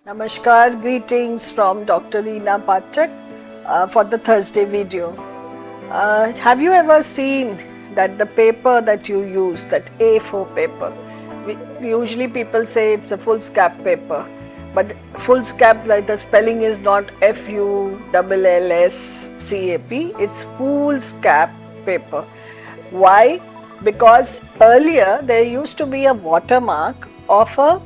Namaskar, greetings from Dr. Reena Pathak for the Thursday video. Have you ever seen that the paper that you use, that A4 paper, usually people say it's a foolscap paper, but foolscap, like the spelling is not F-U-L-L-S-C-A-P, it's foolscap paper. Why? Because earlier there used to be a watermark of a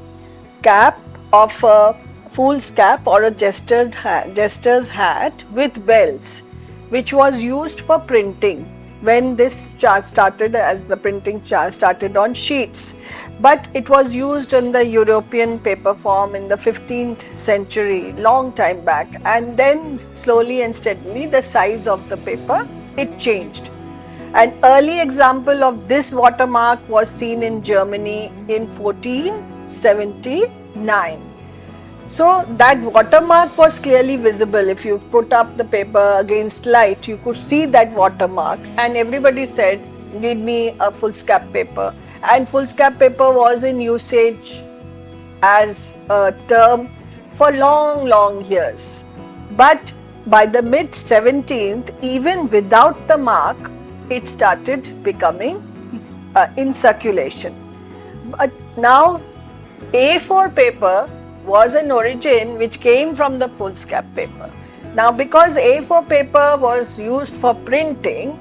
cap of a fool's cap or a jester's hat with bells, which was used for printing when this chart started, as the printing chart started on sheets. But it was used in the European paper form in the 15th century, long time back, and then slowly and steadily the size of the paper, it changed. An early example of this watermark was seen in Germany in 1479. So that watermark was clearly visible. If you put up the paper against light, you could see that watermark, and everybody said, "Give me a foolscap paper." And foolscap paper was in usage as a term for long years. But by the mid 17th, even without the mark, it started becoming in circulation. But now A4 paper was an origin which came from the foolscap paper. Now, because A4 paper was used for printing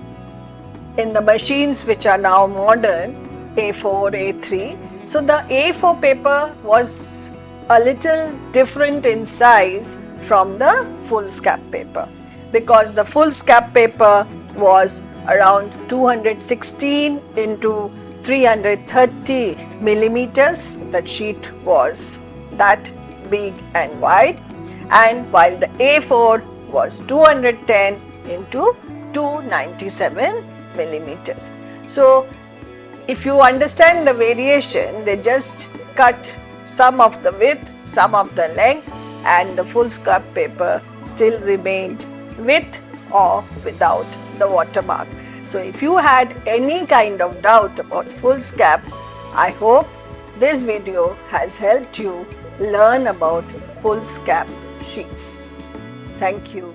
in the machines which are now modern, A4, A3, so the A4 paper was a little different in size from the foolscap paper, because the foolscap paper was around 216 into 330 millimeters. That sheet was that big and wide, and while the A4 was 210 into 297 millimeters. So if you understand the variation, they just cut some of the width, some of the length, and the foolscap paper still remained with or without the watermark. So if you had any kind of doubt about foolscap, I hope this video has helped you learn about foolscap sheets. Thank you.